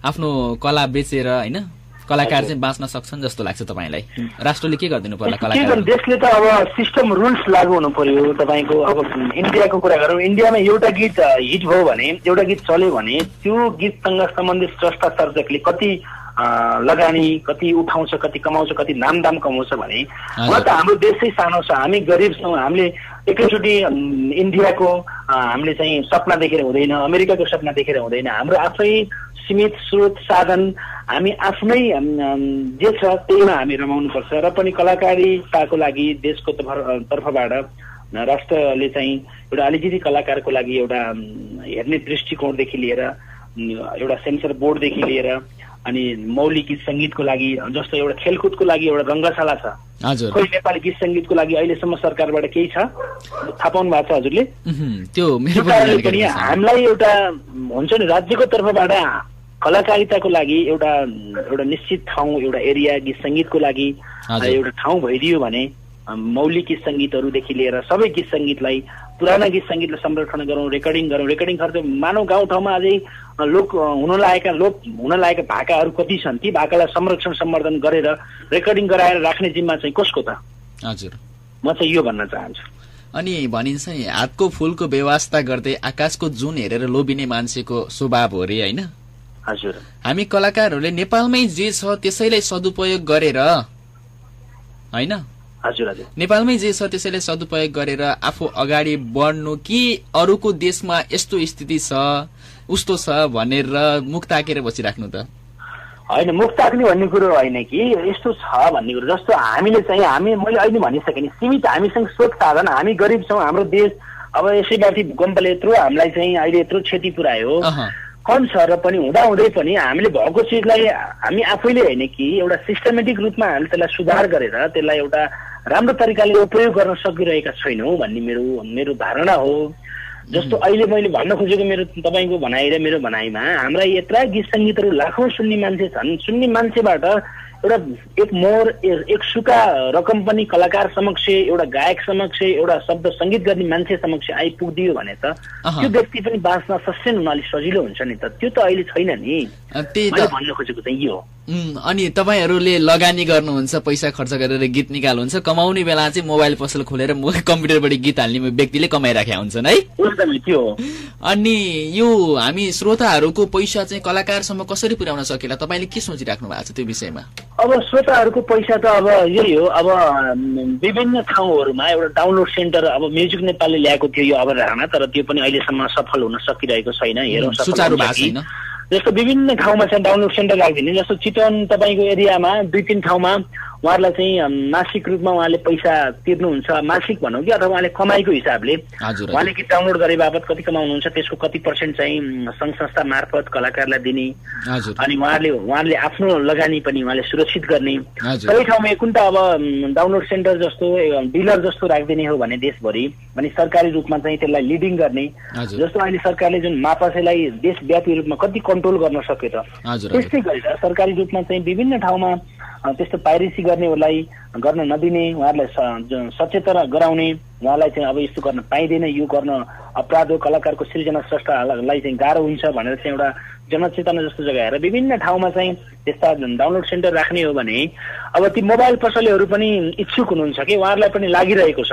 आफ्नो कला बेचेर होइन कलाकार चाहिँ बाँच्न सक्छन् जस्तो लाग्छ तपाईँलाई? राष्ट्रले के गरिदिनु पर्ला कलाकार? देशले त अब सिस्टम रुल्स लागू हुनु पर्यो। तपाईँको अब इन्डियाको कुरा गरौँ, इन्डियामा एउटा गीत हिट भयो भने, एउटा गीत चल्यो भने त्यो गीतसँग सम्बन्धित स्रष्टा सर्जकले कति लगानी, कति उठाउँछ, कति कमाउँछ, कति नामदाम कमाउँछ भने उहाँ त हाम्रो देशै सानो छ, हामी गरिब छौँ। हामीले एकैचोटि इन्डियाको हामीले चाहिँ सपना देखेर हुँदैन, अमेरिकाको सपना देखेर हुँदैन। हाम्रो आफै सीमित स्रोत साधन, हामी आफ्नै जे छ त्यहीमा हामी रमाउनुपर्छ। र पनि कलाकारिताको लागि देशको तर्फबाट राष्ट्रले चाहिँ एउटा अलिकति कलाकारको लागि एउटा हेर्ने दृष्टिकोणदेखि लिएर, एउटा सेन्सर बोर्डदेखि लिएर, अनि मौलिक गीत सङ्गीतको लागि, जस्तो एउटा खेलकुदको लागि एउटा रङ्गशाला छ। खोइ नेपाली गीत सङ्गीतको लागि अहिलेसम्म सरकारबाट केही छ? थाहा पाउनु भएको छ हजुरले? त्यो पनि हामीलाई एउटा हुन्छ नि, राज्यको तर्फबाट कलाकारिताको लागि एउटा निश्चित ठाउँ, एउटा एरिया गीत सङ्गीतको लागि एउटा ठाउँ भइदियो भने मौलिक गीत सङ्गीतहरूदेखि लिएर सबै गीत सङ्गीतलाई, पुराना गीत सङ्गीतलाई संरक्षण गरौँ, रेकर्डिङ गरौँ। रेकर्डिङ खर्च मानव गाउँठाउँमा अझै लोप हुन लागेका भाकाहरू कति छन्, ती भाकालाई संरक्षण सम्वर्धन गरेर रेकर्डिङ गराएर राख्ने जिम्मा चाहिँ कसको त? हजुर। म चाहिँ यो भन्न चाहन्छु। अनि भनिन्छ नि, हातको फूलको व्यवस्था गर्दै आकाशको जुन हेरेर लोभिने मान्छेको स्वभाव हो रे होइन? हजुर। हामी कलाकारहरूले नेपालमै जे छ त्यसैलाई सदुपयोग गरेर होइन हजुर हजुर नेपालमै जे छ त्यसैले सदुपयोग गरेर आफू अगाडि बढ्नु कि अरूको देशमा यस्तो स्थिति छ उस्तो छ भनेर मुख ताकेर बसिराख्नु त? होइन, मुख ताक्ने भन्ने कुरो होइन कि यस्तो छ भन्ने कुरो। जस्तो हामीले चाहिँ मैले अहिले भनिसकेँ नि, सीमित हामीसँग स्रोत साधन, हामी गरिब छौँ। हाम्रो देश अब यसैमाथि भूकम्पले यत्रो हामीलाई चाहिँ अहिले यत्रो क्षति पुर्यायो, कम छ र पनि हुँदाहुँदै पनि हामीले भएको चिजलाई हामी आफैले होइन कि एउटा सिस्टमेटिक रूपमा हामीले त्यसलाई सुधार गरेर त्यसलाई एउटा राम्रो तरिकाले उपयोग गर्न सकिरहेका छैनौँ भन्ने मेरो धारणा हो। जस्तो अहिले मैले भन्न खोजेको मेरो तपाईँको भनाइ र मेरो भनाइमा हाम्रा यत्रा गीत सङ्गीतहरू लाखौँ सुन्ने मान्छे छन्। सुन्ने मान्छेबाट एउटा एक सुका रकम पनि कलाकार समक्ष, एउटा गायक समक्ष, एउटा शब्द सङ्गीत गर्ने मान्छे समक्ष आइपुगिदियो भने त त्यो व्यक्ति पनि बाँच्न सस्टेन हुन अलिक सजिलो हुन्छ नि त। त्यो त अहिले छैन नि। मैले भन्न खोजेको चाहिँ यो हो। अनि तपाईँहरूले लगानी गर्नुहुन्छ, पैसा खर्च गरेर गीत निकाल्नुहुन्छ, कमाउने बेला चाहिँ मोबाइल पसल खोलेर कम्प्युटरबाट गीत हाल्ने व्यक्तिले कमाइराखेका हुन्छन् है? एकदमै त्यो हो। अनि यो हामी श्रोताहरूको पैसा चाहिँ कलाकारसम्म कसरी पुर्याउन सकेला? तपाईँले के सोचिराख्नु भएको छ त्यो विषयमा? अब श्रोताहरूको पैसा त अब यही हो। अब विभिन्न ठाउँहरूमा एउटा डाउनलोड सेन्टर अब म्युजिक नेपालले ल्याएको थियो यो अवधारणा, तर त्यो पनि अहिलेसम्म सफल हुन सकिरहेको छैन। हेरौँ सुचारू भएको छैन। जस्तो विभिन्न ठाउँमा चाहिँ डाउनलोड सेन्टर राखिदिने। जस्तो चितवन तपाईँको एरियामा 2-3 ठाउँमा उहाँहरूलाई चाहिँ मासिक रूपमा उहाँले पैसा तिर्नुहुन्छ, मासिक भनौँ कि अथवा उहाँले कमाइको हिसाबले उहाँले गीत डाउनलोड गरे बापत कति कमाउनुहुन्छ त्यसको कति % चाहिँ सङ्घ संस्था मार्फत कलाकारलाई दिने, अनि उहाँले आफ्नो लगानी पनि उहाँले सुरक्षित गर्ने। कति ठाउँमा कुन त अब डाउनलोड सेन्टर जस्तो डिलर जस्तो राखिदिने हो भने देशभरि, भने सरकारी रूपमा चाहिँ त्यसलाई लिडिङ गर्ने। जस्तो अहिले सरकारले जुन मापासेलाई देशव्यापी रूपमा कति कन्ट्रोल गर्न सक्यो त, त्यस्तै गरेर सरकारी रूपमा चाहिँ विभिन्न ठाउँमा त्यस्तो पाइरेसी गर्नेहरूलाई गर्न नदिने, उहाँहरूलाई सचेतना गराउने, उहाँलाई चाहिँ अब यस्तो गर्न पाइँदैन, यो गर्न अपराध हो, कलाकारको सृजना स्रष्टालाई चाहिँ गाह्रो हुन्छ भनेर चाहिँ एउटा जनचेतना जस्तो जग्गा हेरेर विभिन्न ठाउँमा चाहिँ त्यस्ता डाउनलोड सेन्टर राख्ने हो भने अब ती मोबाइल पसलेहरू पनि इच्छुक हुनुहुन्छ कि उहाँहरूलाई पनि लागिरहेको छ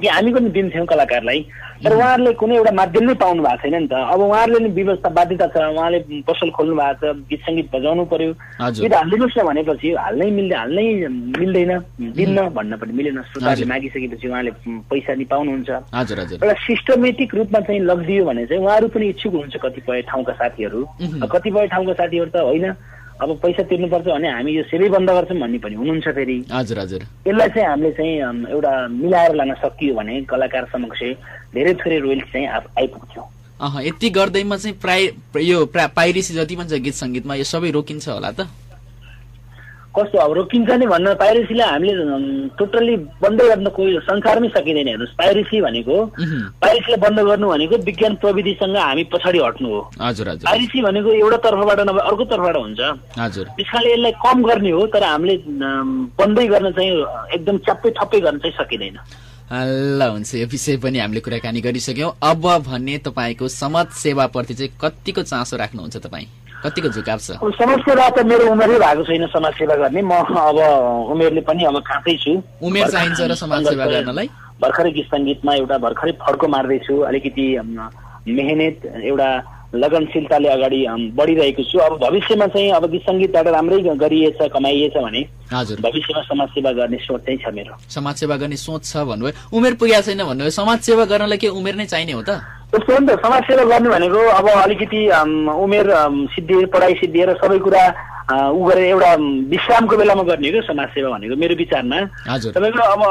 कि हामी पनि दिन्थ्यौँ कलाकारलाई, तर उहाँहरूले कुनै एउटा माध्यम नै पाउनु भएको छैन नि त। अब उहाँहरूले नि व्यवस्था बाध्यता छ, उहाँले पसल खोल्नु भएको छ, गीत सङ्गीत बजाउनु पर्यो, गीत हालिदिनुहोस् न भनेपछि हाल्नै मिल्दैन, दिन्न भन्न पनि मिलेन। श्रोताले मागिसकेपछि उहाँले पैसा नि पाउनुहुन्छ। एउटा सिस्टमेटिक रूपमा चाहिँ लगिदियो भने चाहिँ उहाँहरू पनि इच्छुक हुनुहुन्छ। कतिपय ठाउँका साथीहरू त होइन अब पैसा तिर्नुपर्छ भने हामी यो सेवै बन्द गर्छौँ भन्ने पनि हुनुहुन्छ फेरि। यसलाई चाहिँ हामीले चाहिँ एउटा मिलाएर लान सकियो भने कलाकार समक्ष धेरै थोरै रोयल्टी चाहिँ आइपुग्थ्यो। यति गर्दैमा चाहिँ यो पाइरेसी जति पनि छ गीत सङ्गीतमा यो सबै रोकिन्छ होला त? कस्तो अब रोकिन्छ नि भन्न, पाइरेसीलाई हामीले टोटल्ली बन्दै गर्न कोही संसारमै सकिँदैन। हेर्नुहोस्, पाइरेसीलाई बन्द गर्नु भनेको विज्ञान प्रविधिसँग हामी पछाडि हट्नु हो। पाइरेसी भनेको एउटा तर्फबाट नभए अर्को तर्फबाट हुन्छ। त्यसकारणले यसलाई कम गर्ने हो, तर हामीले बन्दै गर्न चाहिँ एकदम ठप्पै गर्न चाहिँ सकिँदैन। ल हुन्छ, यो विषय पनि हामीले कुराकानी गरिसक्यौँ। अब भने तपाईँको समाज सेवाप्रति चाहिँ कतिको चासो राख्नुहुन्छ तपाईँ? कतिको झुकाव छ? समाज सेवा त मेरो उमेरै भएको छैन समाज सेवा गर्ने। म अब उमेरले पनि अब काँचै छु। उमेर चाहिन्छ र समाज सेवा गर्नलाई? भर्खरै गीत सङ्गीतमा एउटा भर्खरै फड्को मार्दैछु, अलिकति मेहनत एउटा लगनशीलताले अगाडि बढिरहेको छु। अब भविष्यमा चाहिँ अब गीत सङ्गीतबाट राम्रै गरिएछ, कमाइएछ भने भविष्यमा समाज सेवा गर्ने सोच चाहिँ छ मेरो। समाज सेवा गर्ने सोच छ भन्नुभयो, उमेर पुगेको छैन भन्नुभयो। समाज सेवा गर्नलाई के उमेर नै चाहिने हो त? त्यस्तो हो नि त। समाज सेवा गर्नु भनेको अब अलिकति उमेर सिद्धिएर, पढाइ सिद्धिएर सबै कुरा उ गरेर एउटा विश्रामको बेलामा गर्ने हो क्या समाज सेवा भनेको मेरो विचारमा। तपाईँको अब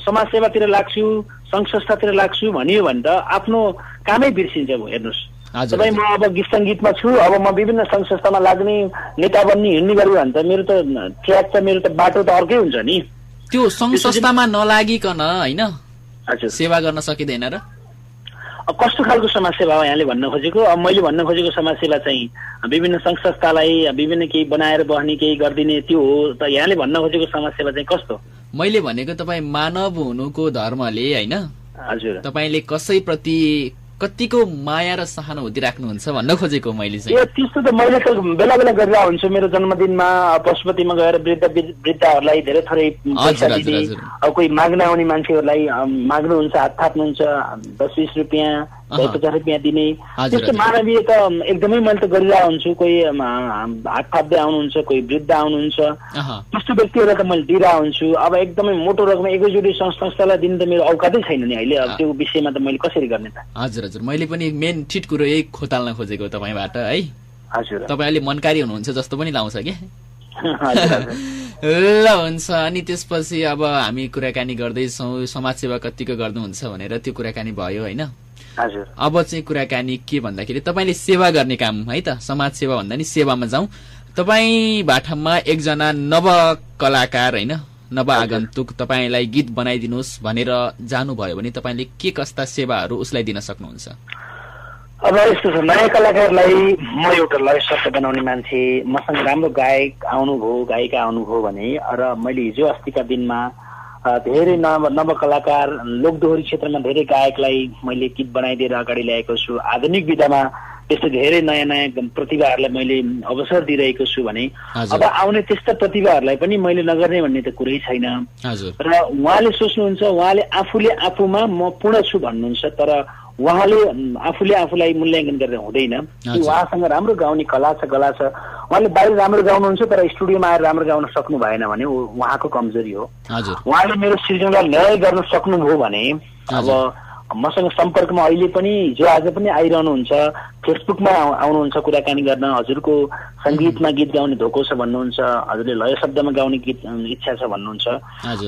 समाज सेवातिर लाग्छु, सङ्घ संस्थातिर लाग्छु भनियो भने त आफ्नो कामै बिर्सिन्छ। हेर्नुहोस्, तपाईँ म अब गीत सङ्गीतमा छु, अब म विभिन्न सङ्घ संस्थामा लाग्ने, नेता बन्ने, हिँड्ने गरेँ भने त मेरो त ट्र्याक त मेरो त बाटो त अर्कै हुन्छ नि। त्यो सङ्घ संस्थामा नलागिकन होइन सेवा गर्न सकिँदैन र? कस्तो खालको समाज सेवा हो यहाँले भन्न खोजेको? अब मैले भन्न खोजेको समाज सेवा चाहिँ विभिन्न सङ्घ संस्थालाई विभिन्न केही बनाएर बस्ने, केही गरिदिने त्यो हो। त यहाँले भन्न खोजेको समाज सेवा चाहिँ कस्तो? मैले भनेको तपाईँ मानव हुनुको धर्मले होइन, हजुर, तपाईँले कसैप्रति कतिको माया र सहानुभूति राख्नुहुन्छ भन्न खोजेको मैले चाहिँ। त्यस्तो त मैले त बेला बेला गरिरहेको हुन्छु। मेरो जन्मदिनमा पशुपतिमा गएर वृद्धहरूलाई धेरै थोरै पैसा दिने, अब कोही माग्न आउने मान्छेहरूलाई माग्नुहुन्छ, हात थाप्नुहुन्छ, 10-20 रुपियाँ ₹50 दिने त्यस्तो मानवीय त एकदमै मैले त गरिरहेको हुन्छु। कोही हात थाप्दै आउनुहुन्छ, कोही वृद्ध आउनुहुन्छ, त्यस्तो व्यक्तिहरूलाई त मैले दिइरहेको हुन्छु। अब एकदमै मोटो रकम एकैचोटि संस्थालाई दिने त मेरो औकातै छैन नि अहिले। अब त्यो विषयमा त मैले कसरी गर्ने त? हजुर हजुर, मैले पनि मेन ठिट कुरो यही खोताल्न खोजेको तपाईँबाट है। हजुर, तपाईँ अहिले मनकारी हुनुहुन्छ जस्तो पनि लाउँछ कि। ल हुन्छ। अनि त्यसपछि अब हामी कुराकानी गर्दैछौँ समाजसेवा कतिको गर्नुहुन्छ भनेर, त्यो कुराकानी भयो होइन। हजुर, अब चाहिँ कुराकानी के भन्दाखेरि तपाईँले सेवा गर्ने काम है त, समाजसेवा भन्दा नि सेवामा जाउँ। तपाईँ बाठममा एकजना नव कलाकार होइन, नव आगन्तुक तपाईँलाई गीत बनाइदिनुहोस् भनेर जानुभयो भने तपाईँले के कस्ता सेवाहरू उसलाई दिन सक्नुहुन्छ? अब यस्तो छ, नयाँ कलाकारलाई म एउटा लय शब्द बनाउने मान्छे, मसँग राम्रो गायक आउनुभयो, गायिका आउनुभयो भने, र मैले हिजो अस्तिका दिनमा धेरै नव कलाकार लोकदोहोरी क्षेत्रमा धेरै गायकलाई मैले गीत बनाइदिएर अगाडि ल्याएको छु। आधुनिक विधामा त्यस्तो धेरै नयाँ नयाँ प्रतिभाहरूलाई मैले अवसर दिइरहेको छु भने अब आउने त्यस्ता प्रतिभाहरूलाई पनि मैले नगर्ने भन्ने त कुरै छैन। र उहाँले सोच्नुहुन्छ, उहाँले आफूले आफूमा म पूर्ण छु भन्नुहुन्छ, तर उहाँले आफूले आफूलाई मूल्याङ्कन गरेर हुँदैन। उहाँसँग राम्रो गाउने कला छ, गला छ, उहाँले बाहिर राम्रो गाउनुहुन्छ तर स्टुडियोमा आएर राम्रो गाउन सक्नु भएन भने उहाँको कमजोरी हो। उहाँले मेरो सृजनालाई न्याय गर्न सक्नुभयो भने अब मसँग सम्पर्कमा अहिले पनि हिजो आज पनि आइरहनुहुन्छ, फेसबुकमा आउनुहुन्छ कुराकानी गर्न। हजुरको सङ्गीतमा गीत गाउने धोको छ भन्नुहुन्छ, हजुरले लय शब्दमा गाउने गीत इच्छा छ भन्नुहुन्छ।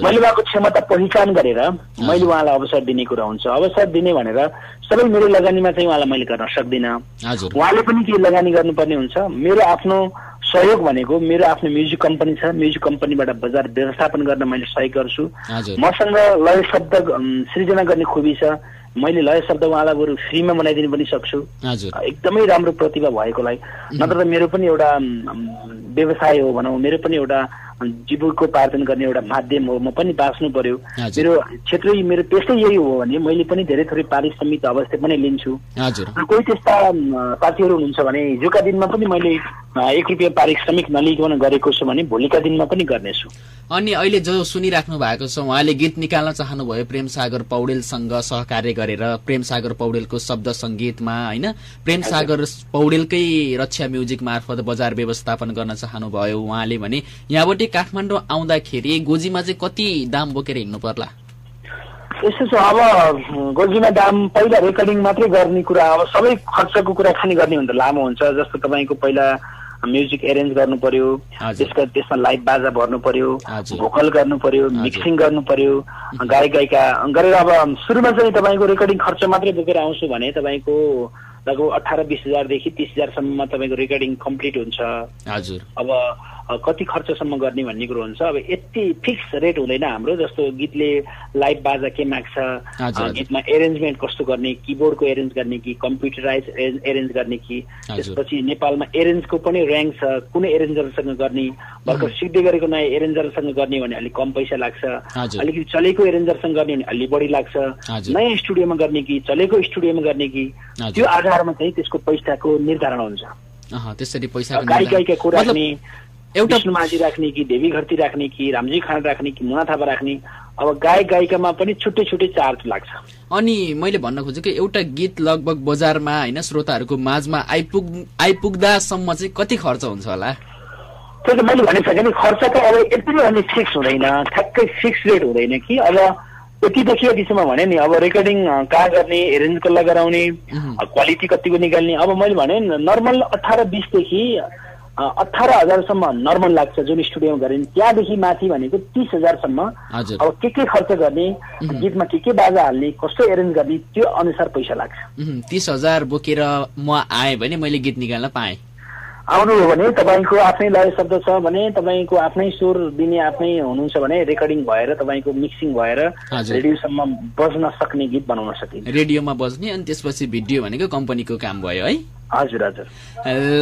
मैले उहाँको क्षमता पहिचान गरेर मैले उहाँलाई अवसर दिने कुरा हुन्छ। अवसर दिने भनेर सबै मेरो लगानीमा चाहिँ उहाँलाई मैले गर्न सक्दिनँ, उहाँले पनि केही लगानी गर्नुपर्ने हुन्छ। मेरो आफ्नो सहयोग भनेको मेरो आफ्नो म्युजिक कम्पनी छ, म्युजिक कम्पनीबाट बजार व्यवस्थापन गर्न मैले सहयोग गर्छु। मसँग लय शब्द सृजना गर्ने खुबी छ, मैले लय शब्द उहाँलाई बरु फ्रीमा बनाइदिनु पनि सक्छु, एकदमै राम्रो प्रतिभा भएकोलाई। नत्र त मेरो पनि एउटा व्यवसाय हो भनौँ, मेरो पनि एउटा जीविकोपार्जन गर्ने एउटा माध्यम हो, म पनि बाँच्नु पर्यो। मेरो क्षेत्रै मेरो पेसै यही हो भने मैले पनि धेरै थोरै पारिश्रमिक अवस्था पनि लिन्छु। कोही त्यस्ता साथीहरू हुनुहुन्छ भने हिजोका दिनमा पनि मैले ₹1 पारिश्रमिक नलिकन गरेको छु भने भोलिका दिनमा पनि गर्नेछु। अनि अहिले जो सुनिराख्नु भएको छ उहाँले गीत निकाल्न चाहनुभयो प्रेम सागर पौडेलसँग सहकार्य गरेर, प्रेम सागर पौडेलको शब्द सङ्गीतमा होइन, प्रेम सागर पौडेलकै रक्षा म्युजिक मार्फत बजार व्यवस्थापन गर्न चाहनुभयो उहाँले भने, यहाँबाट काठमाडौँ आउँदाखेरि गोजीमा चाहिँ कति दाम बोकेर हिँड्नु पर्ला? यस्तो छ, अब गोजीमा दाम पहिला रेकर्डिङ मात्रै गर्ने कुरा, अब सबै खर्चको कुराकानी गर्ने भने त लामो हुन्छ। जस्तो तपाईँको पहिला म्युजिक एरेन्ज गर्नु पर्यो, त्यसमा लाइभ बाजा भर्नु पर्यो, भोकल गर्नु पर्यो, मिक्सिङ गर्नु पर्यो, गायक गायिका गरेर अब सुरुमा चाहिँ तपाईँको रेकर्डिङ खर्च मात्रै बोकेर आउँछु भने तपाईँको लगभग 18-20 हजारदेखि 30 हजारसम्ममा तपाईँको रेकर्डिङ कम्प्लिट हुन्छ। हजुर, अब कति खर्चसम्म गर्ने भन्ने कुरो हुन्छ। अब यति फिक्स रेट हुँदैन हाम्रो, जस्तो गीतले लाइभ बाजा के माग्छ, गीतमा एरेन्जमेन्ट कस्तो गर्ने, किबोर्डको एरेन्ज गर्ने कि कम्प्युटराइज एरेन्ज गर्ने कि, त्यसपछि नेपालमा एरेन्जको पनि र्याङ्क छ, कुनै एरेन्जरसँग गर्ने, भर्खर सिक्दै गरेको नयाँ एरेन्जरसँग गर्ने भने अलिक कम पैसा लाग्छ, अलिकति चलेको एरेन्जरसँग गर्ने भने अलि बढी लाग्छ, नयाँ स्टुडियोमा गर्ने कि चलेको स्टुडियोमा गर्ने कि, त्यो आधारमा चाहिँ त्यसको पैसाको निर्धारण हुन्छ। त्यसरी पैसा गायक गायिका को राख्ने, एउटा माझी राख्ने कि देवी घरती राख्ने कि रामजी खान राख्ने कि मुना थापा राख्ने, अब गायक गायिकामा पनि छुट्टै छुट्टै चार्ज लाग्छ। अनि मैले भन्न खोजेको एउटा गीत लगभग बजारमा होइन श्रोताहरूको माझमा आइपुग्दासम्म चाहिँ कति खर्च हुन्छ होला? त्यो त मैले भनिसकेँ नि, खर्च त अब यति नै फिक्स हुँदैन, ठ्याक्कै फिक्स रेट हुँदैन कि अब यतिदेखि यतिसम्म भने नि। अब रेकर्डिङ कहाँ गर्ने, एरेन्ज कसलाई गराउने, क्वालिटी कतिको निकाल्ने, अब मैले भने नर्मल 18-20 देखि 18 हजारसम्म नर्मल लाग्छ जुन स्टुडियोमा गर्ने। त्यहाँदेखि माथि भनेको 30 हजारसम्म अब के खर्च गर्ने, गीतमा के बाजा हाल्ने, कस्तो एरेन्ज गर्ने, त्यो अनुसार पैसा लाग्छ। 30 हजार बोकेर म आएँ भने मैले गीत निकाल्न पाएँ। आउनु हो भने तपाईँको आफ्नै लय शब्द छ भने, तपाईँको आफ्नै स्वर दिने आफ्नै हुनुहुन्छ भने रेकर्डिङ भएर तपाईँको मिक्सिङ भएर रेडियोसम्म बज्न सक्ने गीत बनाउन सकिन्छ। रेडियोमा बज्ने अनि त्यसपछि भिडियो भनेको कम्पनीको काम भयो है? हजुर हजुर।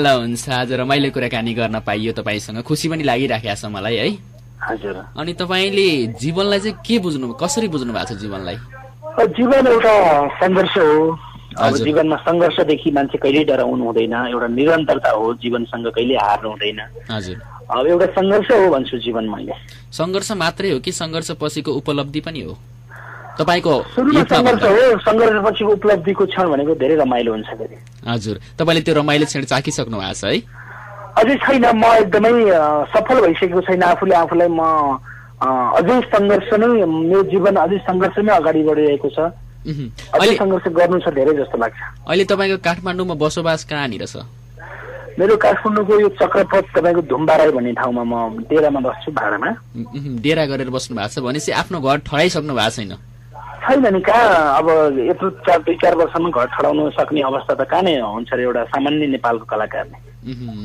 ल हुन्छ, आज रमाइलो कुराकानी गर्न पाइयो तपाईँसँग, खुसी पनि लागिराखेको छ मलाई है। हजुर। अनि तपाईँले जीवनलाई चाहिँ के बुझ्नु, कसरी बुझ्नु भएको छ जीवनलाई? जीवन एउटा सङ्घर्ष हो। अब जीवनमा सङ्घर्षदेखि मान्छे कहिल्यै डराउनु हुँदैन, एउटा निरन्तरता हो, जीवनसँग कहिले हार्नु हुँदैन। हजुर, अब एउटा सङ्घर्ष हो भन्छु जीवन। मैले सङ्घर्ष मात्रै हो कि सङ्घर्ष पछिको उपलब्धि पनि हो? तपाईको सुरुमा सङ्घर्ष हो, सङ्घर्षपछिको उपलब्धिको क्षण भनेको धेरै रमाइलो हुन्छ फेरि। हजुर, तपाईले त्यो रमाइलो क्षण चाखिसक्नु भएको छ है? अझै छैन, म एकदमै सफल भइसकेको छैन आफूलाई। म अझै सङ्घर्ष नै, मेरो जीवन अझै सङ्घर्षमै अगाडि बढिरहेको छ। अझै सङ्घर्ष गर्नु छ धेरै जस्तो लाग्छ। अहिले तपाईँको काठमाडौँमा बसोबास कहाँनिर छ? मेरो काठमाडौँको यो चक्रपथ तपाईँको धुम्बाराई भन्ने ठाउँमा म डेरामा बस्छु, भाडामा। डेरा गरेर बस्नु भएको छ भनेपछि आफ्नो घर ठडाइसक्नु भएको छैन? छैन नि, कहाँ अब यत्रो 2-4 वर्षमा घर ठडाउनु सक्ने अवस्था त कहाँ नै हुन्छ र एउटा सामान्य नेपालको कलाकारले।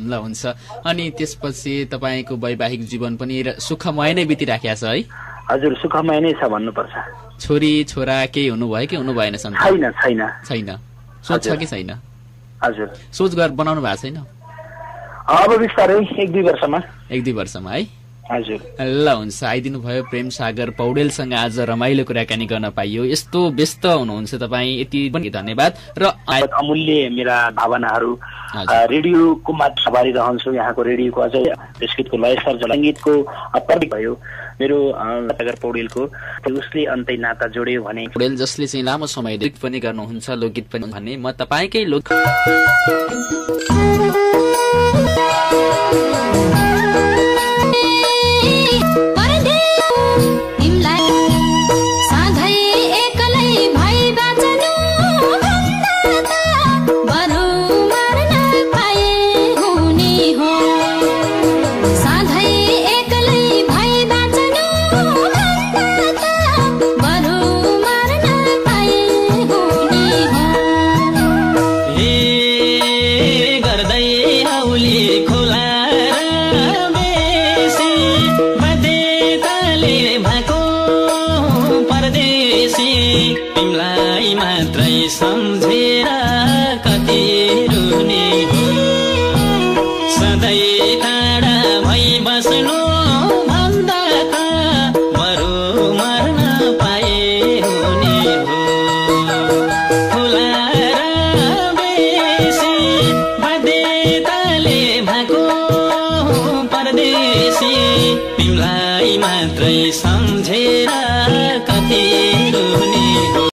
ल हुन्छ। अनि त्यसपछि तपाईँको वैवाहिक जीवन पनि सुखमय नै बितिराखेको छ है? हजुर, सुखमय नै छ भन्नुपर्छ। छोरी छोरा केही हुनुभयो कि हुनु भएन? छैन। सोच छ कि छैन? हजुर, सोच बनाउनु भएको छैन? अब बिस्तारै 1-2 वर्षमा। 1-2 वर्षमा है? हजुर। ल हुन्छ, आइदिनु भयो प्रेम सागर पौडेलसँग आज रमाइलो कुराकानी गर्न पाइयो। यस्तो व्यस्त हुनुहुन्छ तपाईँ, यति पनि धन्यवाद। र अमूल्य मेरा भावनाहरू रेडियोको मात्र आभारी रहन्छु। यहाँको रेडियोको अझै त्यसको लय सर सङ्गीतको प्रतीक भयो मेरो सागर पौडेलको, उसले अन्तै नाता जोड्यो भने। पौडेल जसले चाहिँ लामो समय गीत पनि गर्नुहुन्छ, लोकगीत पनि भने म तपाईँकै लोक सम्झेर कति रुने सधैँ टाढा भई बस्नु भन्दा त बरु मर्न पाए हुने हो। फुलाएर बेसी बाध्यताले भएको परदेशी तिमीलाई मात्रै